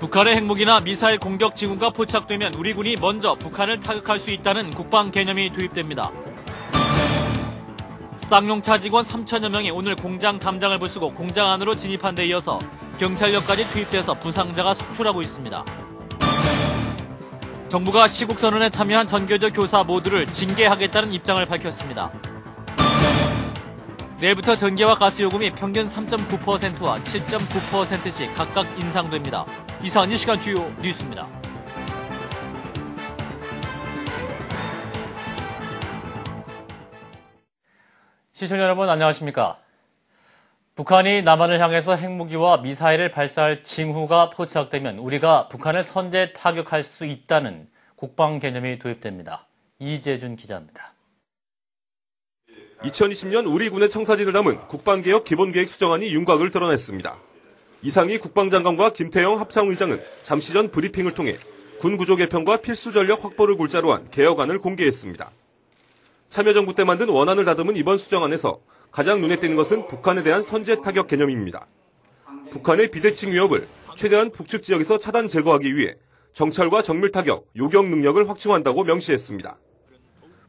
북한의 핵무기나 미사일 공격 징후가 포착되면 우리 군이 먼저 북한을 타격할 수 있다는 국방 개념이 도입됩니다. 쌍용차 직원 3천여 명이 오늘 공장 담장을 부수고 공장 안으로 진입한 데 이어서 경찰력까지 투입돼서 부상자가 속출하고 있습니다. 정부가 시국선언에 참여한 전교조 교사 모두를 징계하겠다는 입장을 밝혔습니다. 내일부터 전기와 가스 요금이 평균 3.9%와 7.9%씩 각각 인상됩니다. 이상은 이 시간 주요 뉴스입니다. 시청자 여러분 안녕하십니까? 북한이 남한을 향해서 핵무기와 미사일을 발사할 징후가 포착되면 우리가 북한을 선제 타격할 수 있다는 국방 개념이 도입됩니다. 이재준 기자입니다. 2020년 우리 군의 청사진을 담은 국방개혁 기본계획 수정안이 윤곽을 드러냈습니다. 이상희 국방장관과 김태영 합참의장은 잠시 전 브리핑을 통해 군 구조 개편과 필수 전력 확보를 골자로 한 개혁안을 공개했습니다. 참여정부 때 만든 원안을 다듬은 이번 수정안에서 가장 눈에 띄는 것은 북한에 대한 선제 타격 개념입니다. 북한의 비대칭 위협을 최대한 북측 지역에서 차단 제거하기 위해 정찰과 정밀 타격, 요격 능력을 확충한다고 명시했습니다.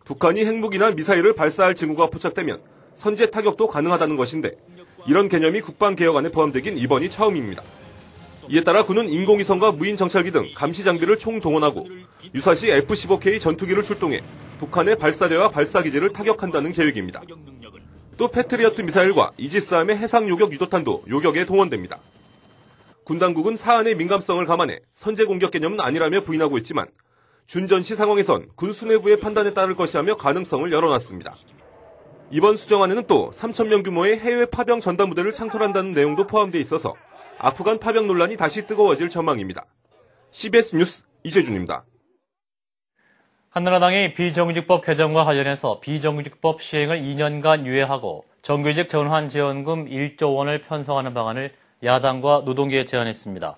북한이 핵무기나 미사일을 발사할 징후가 포착되면 선제 타격도 가능하다는 것인데 이런 개념이 국방개혁안에 포함되긴 이번이 처음입니다. 이에 따라 군은 인공위성과 무인 정찰기 등 감시 장비를 총동원하고 유사시 F-15K 전투기를 출동해 북한의 발사대와 발사기지를 타격한다는 계획입니다. 또 패트리어트 미사일과 이지스함의 해상 요격 유도탄도 요격에 동원됩니다. 군 당국은 사안의 민감성을 감안해 선제 공격 개념은 아니라며 부인하고 있지만 준전시 상황에선 군 수뇌부의 판단에 따를 것이라며 가능성을 열어놨습니다. 이번 수정안에는 또 3,000명 규모의 해외 파병 전담 부대를 창설한다는 내용도 포함되어 있어서 아프간 파병 논란이 다시 뜨거워질 전망입니다. CBS 뉴스 이재준입니다. 한나라당이 비정규직법 개정과 관련해서 비정규직법 시행을 2년간 유예하고 정규직 전환지원금 1조 원을 편성하는 방안을 야당과 노동계에 제안했습니다.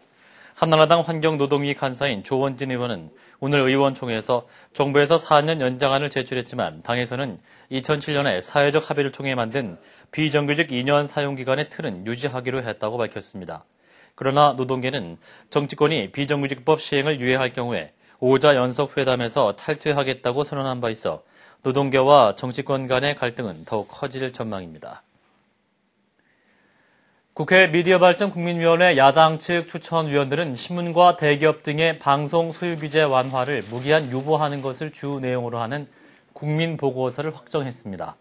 한나라당 환경노동위 간사인 조원진 의원은 오늘 의원총회에서 정부에서 4년 연장안을 제출했지만 당에서는 2007년에 사회적 합의를 통해 만든 비정규직 2년 사용기간의 틀은 유지하기로 했다고 밝혔습니다. 그러나 노동계는 정치권이 비정규직법 시행을 유예할 경우에 5자 연석회담에서 탈퇴하겠다고 선언한 바 있어 노동계와 정치권 간의 갈등은 더욱 커질 전망입니다. 국회 미디어발전국민위원회 야당 측 추천위원들은 신문과 대기업 등의 방송 소유 규제 완화를 무기한 유보하는 것을 주 내용으로 하는 국민보고서를 확정했습니다.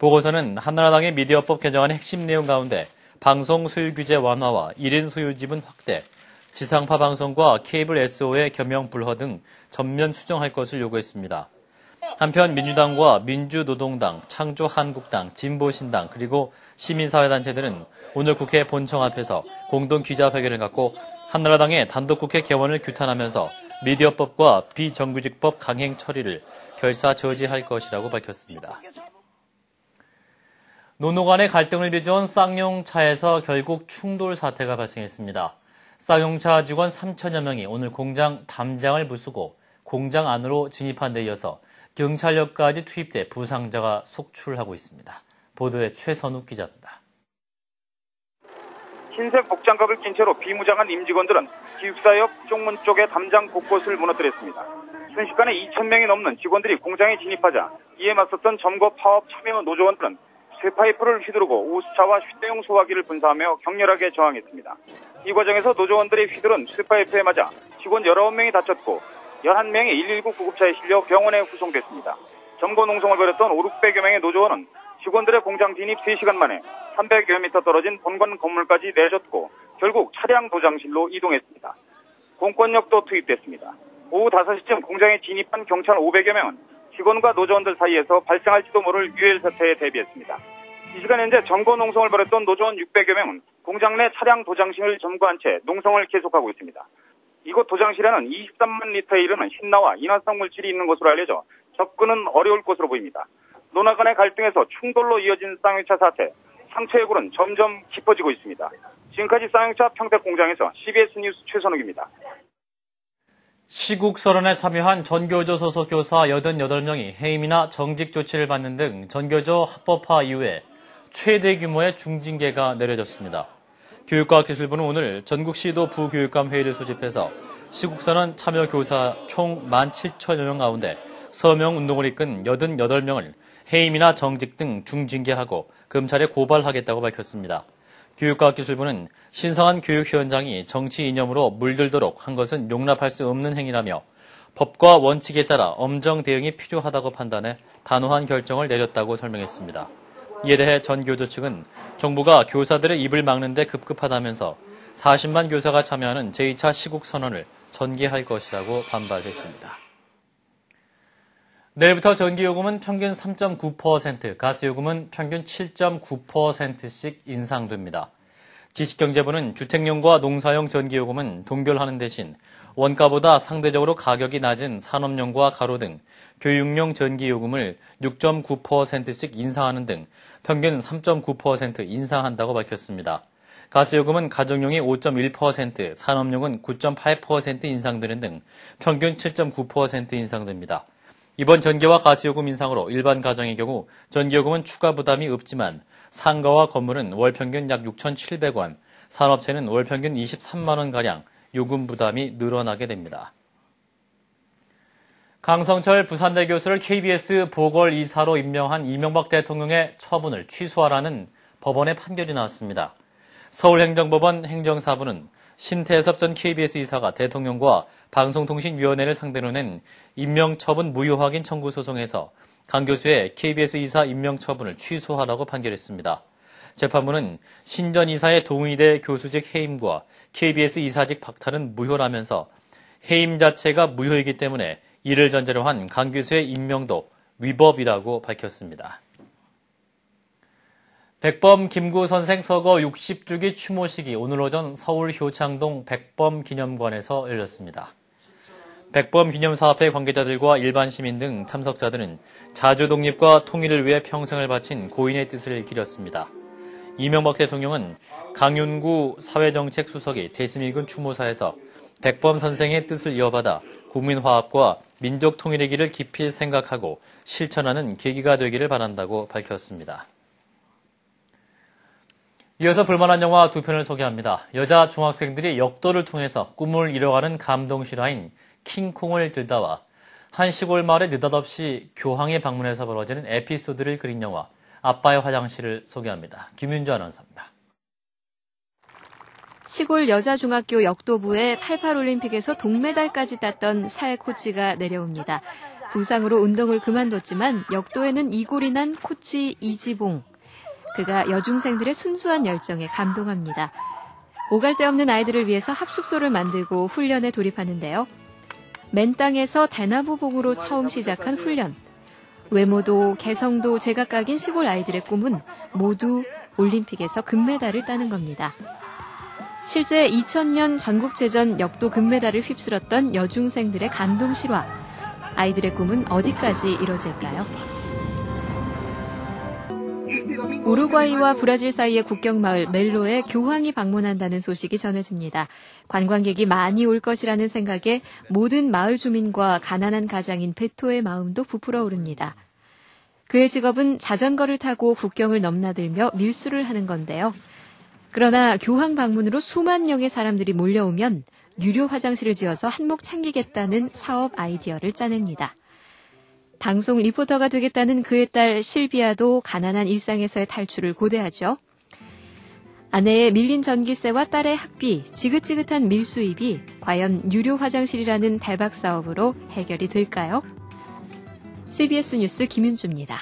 보고서는 한나라당의 미디어법 개정안의 핵심 내용 가운데 방송 소유 규제 완화와 1인 소유 지분 확대, 지상파 방송과 케이블 SO의 겸용 불허 등 전면 수정할 것을 요구했습니다. 한편 민주당과 민주노동당, 창조한국당, 진보신당 그리고 시민사회단체들은 오늘 국회 본청 앞에서 공동 기자회견을 갖고 한나라당의 단독국회 개원을 규탄하면서 미디어법과 비정규직법 강행 처리를 결사 저지할 것이라고 밝혔습니다. 노노 간의 갈등을 빚어온 쌍용차에서 결국 충돌 사태가 발생했습니다. 쌍용차 직원 3천여 명이 오늘 공장 담장을 부수고 공장 안으로 진입한 데 이어서 경찰력까지 투입돼 부상자가 속출하고 있습니다. 보도에 최선욱 기자입니다. 흰색 복장갑을 낀 채로 비무장한 임직원들은 기숙사역 쪽문 쪽의 담장 곳곳을 무너뜨렸습니다. 순식간에 2,000명이 넘는 직원들이 공장에 진입하자 이에 맞섰던 점거 파업 참여 노조원들은 쇠파이프를 휘두르고 우수차와 휴대용 소화기를 분사하며 격렬하게 저항했습니다. 이 과정에서 노조원들의 휘두른 쇠파이프에 맞아 직원 19명이 다쳤고 11명이 119 구급차에 실려 병원에 후송됐습니다. 점거 농성을 벌였던 500여 명의 노조원은 직원들의 공장 진입 3시간 만에 300여 미터 떨어진 본관 건물까지 내줬고 결국 차량 도장실로 이동했습니다. 공권력도 투입됐습니다. 오후 5시쯤 공장에 진입한 경찰 500여 명은 직원과 노조원들 사이에서 발생할지도 모를 유혈 사태에 대비했습니다. 이 시간 현재 점거 농성을 벌였던 노조원 600여 명은 공장 내 차량 도장실을 점거한 채 농성을 계속하고 있습니다. 이곳 도장실에는 23만 리터에 이르는 신나와 인화성 물질이 있는 것으로 알려져 접근은 어려울 것으로 보입니다. 노나 간의 갈등에서 충돌로 이어진 쌍용차 사태, 상처의 골은 점점 깊어지고 있습니다. 지금까지 쌍용차 평택공장에서 CBS 뉴스 최선욱입니다. 시국선언에 참여한 전교조 소속 교사 88명이 해임이나 정직 조치를 받는 등 전교조 합법화 이후에 최대 규모의 중징계가 내려졌습니다. 교육과학기술부는 오늘 전국시도 부교육감 회의를 소집해서 시국선언 참여 교사 총 17,000여 명 가운데 서명 운동을 이끈 88명을 해임이나 정직 등 중징계하고 검찰에 고발하겠다고 밝혔습니다. 교육과학기술부는 신성한 교육 현장이 정치 이념으로 물들도록 한 것은 용납할 수 없는 행위라며 법과 원칙에 따라 엄정 대응이 필요하다고 판단해 단호한 결정을 내렸다고 설명했습니다. 이에 대해 전 교조 측은 정부가 교사들의 입을 막는 데 급급하다면서 40만 교사가 참여하는 제2차 시국선언을 전개할 것이라고 반발했습니다. 내일부터 전기요금은 평균 3.9%, 가스요금은 평균 7.9%씩 인상됩니다. 지식경제부는 주택용과 농사용 전기요금은 동결하는 대신 원가보다 상대적으로 가격이 낮은 산업용과 가로 등 교육용 전기요금을 6.9%씩 인상하는 등 평균 3.9% 인상한다고 밝혔습니다. 가스요금은 가정용이 5.1%, 산업용은 9.8% 인상되는 등 평균 7.9% 인상됩니다. 이번 전기와 가스요금 인상으로 일반 가정의 경우 전기요금은 추가 부담이 없지만 상가와 건물은 월 평균 약 6,700원, 산업체는 월 평균 23만 원가량 요금 부담이 늘어나게 됩니다. 강성철 부산대 교수를 KBS 보궐이사로 임명한 이명박 대통령의 처분을 취소하라는 법원의 판결이 나왔습니다. 서울행정법원 행정사부는 신태섭 전 KBS 이사가 대통령과 방송통신위원회를 상대로 낸 임명처분 무효 확인 청구 소송에서 강 교수의 KBS 이사 임명처분을 취소하라고 판결했습니다. 재판부는 신 전 이사의 동의대 교수직 해임과 KBS 이사직 박탈은 무효라면서 해임 자체가 무효이기 때문에 이를 전제로 한 강 교수의 임명도 위법이라고 밝혔습니다. 백범 김구 선생 서거 60주기 추모식이 오늘 오전 서울 효창동 백범기념관에서 열렸습니다. 백범기념사업회 관계자들과 일반 시민 등 참석자들은 자주 독립과 통일을 위해 평생을 바친 고인의 뜻을 기렸습니다. 이명박 대통령은 강윤구 사회정책 수석이 대신 읽은 추모사에서 백범 선생의 뜻을 이어받아 국민화합과 민족 통일의 길을 깊이 생각하고 실천하는 계기가 되기를 바란다고 밝혔습니다. 이어서 볼만한 영화 두 편을 소개합니다. 여자 중학생들이 역도를 통해서 꿈을 이뤄가는 감동 실화인 킹콩을 들다와 한 시골 마을에 느닷없이 교황이 방문해서 벌어지는 에피소드를 그린 영화 아빠의 화장실을 소개합니다. 김윤주 아나운서입니다. 시골 여자중학교 역도부에 88올림픽에서 동메달까지 땄던 살 코치가 내려옵니다. 부상으로 운동을 그만뒀지만 역도에는 이골이 난 코치 이지봉. 그가 여중생들의 순수한 열정에 감동합니다. 오갈 데 없는 아이들을 위해서 합숙소를 만들고 훈련에 돌입하는데요. 맨 땅에서 대나무봉으로 처음 시작한 훈련. 외모도 개성도 제각각인 시골 아이들의 꿈은 모두 올림픽에서 금메달을 따는 겁니다. 실제 2000년 전국체전 역도 금메달을 휩쓸었던 여중생들의 감동 실화. 아이들의 꿈은 어디까지 이뤄질까요? 우루과이와 브라질 사이의 국경마을 멜로에 교황이 방문한다는 소식이 전해집니다. 관광객이 많이 올 것이라는 생각에 모든 마을 주민과 가난한 가장인 베토의 마음도 부풀어 오릅니다. 그의 직업은 자전거를 타고 국경을 넘나들며 밀수를 하는 건데요. 그러나 교황 방문으로 수만 명의 사람들이 몰려오면 유료 화장실을 지어서 한몫 챙기겠다는 사업 아이디어를 짜냅니다. 방송 리포터가 되겠다는 그의 딸 실비아도 가난한 일상에서의 탈출을 고대하죠. 아내의 밀린 전기세와 딸의 학비, 지긋지긋한 밀수입이 과연 유료 화장실이라는 대박 사업으로 해결이 될까요? CBS 뉴스 김윤주입니다.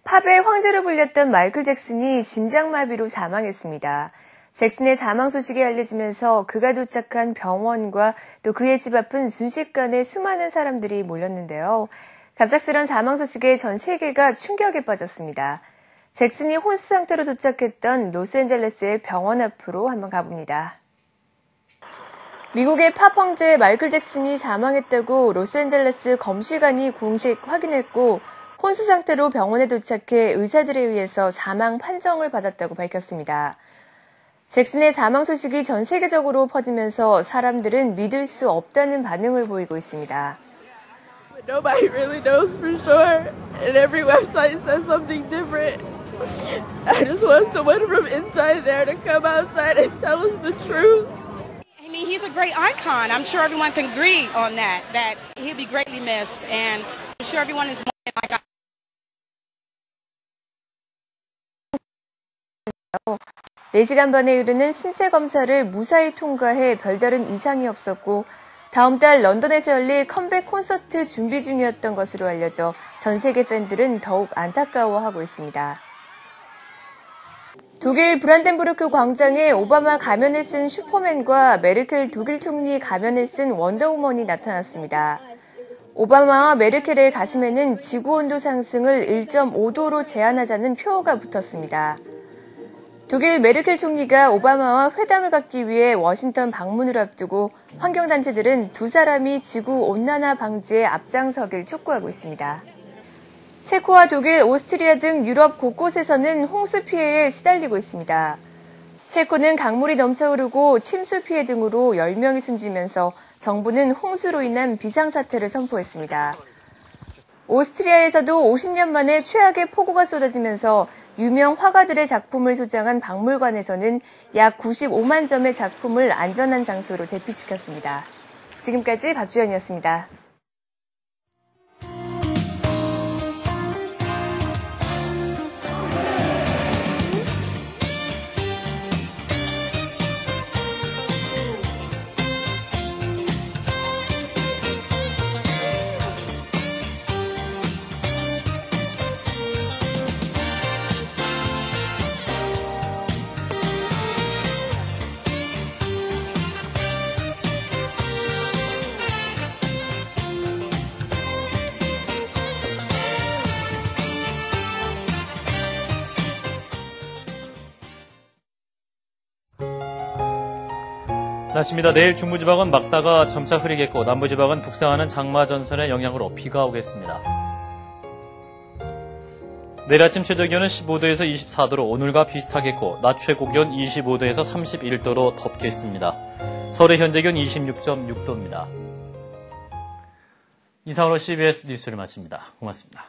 팝의 황제로 불렸던 마이클 잭슨이 심장마비로 사망했습니다. 잭슨의 사망 소식이 알려지면서 그가 도착한 병원과 또 그의 집 앞은 순식간에 수많은 사람들이 몰렸는데요. 갑작스런 사망 소식에 전 세계가 충격에 빠졌습니다. 잭슨이 혼수 상태로 도착했던 로스앤젤레스의 병원 앞으로 한번 가봅니다. 미국의 팝 황제 마이클 잭슨이 사망했다고 로스앤젤레스 검시관이 공식 확인했고 혼수 상태로 병원에 도착해 의사들에 의해서 사망 판정을 받았다고 밝혔습니다. 잭슨의 사망 소식이 전 세계적으로 퍼지면서 사람들은 믿을 수 없다는 반응을 보이고 있습니다. Nobody really knows for sure, and every website says something different. I just want someone from inside there to come outside and tell us the truth. I mean, he's a great icon. I'm sure everyone can agree on that he'll be greatly missed, and I'm sure everyone is mourning like I. 4시간 반에 이르는 신체 검사를 무사히 통과해 별다른 이상이 없었고 다음 달 런던에서 열릴 컴백 콘서트 준비 중이었던 것으로 알려져 전 세계 팬들은 더욱 안타까워하고 있습니다. 독일 브란덴부르크 광장에 오바마 가면을 쓴 슈퍼맨과 메르켈 독일 총리 가면을 쓴 원더우먼이 나타났습니다. 오바마와 메르켈의 가슴에는 지구온도 상승을 1.5도로 제한하자는 표어가 붙었습니다. 독일 메르켈 총리가 오바마와 회담을 갖기 위해 워싱턴 방문을 앞두고 환경단체들은 두 사람이 지구온난화 방지에 앞장서길 촉구하고 있습니다. 체코와 독일, 오스트리아 등 유럽 곳곳에서는 홍수 피해에 시달리고 있습니다. 체코는 강물이 넘쳐흐르고 침수 피해 등으로 10명이 숨지면서 정부는 홍수로 인한 비상사태를 선포했습니다. 오스트리아에서도 50년 만에 최악의 폭우가 쏟아지면서 유명 화가들의 작품을 소장한 박물관에서는 약 95만 점의 작품을 안전한 장소로 대피시켰습니다. 지금까지 박주연이었습니다. 날씨입니다. 내일 중부지방은 막다가 점차 흐리겠고 남부지방은 북상하는 장마전선의 영향으로 비가 오겠습니다. 내일 아침 최저기온은 15도에서 24도로 오늘과 비슷하겠고 낮 최고기온 25도에서 31도로 덥겠습니다. 서울의 현재 기온 26.6도입니다. 이상으로 CBS 뉴스를 마칩니다. 고맙습니다.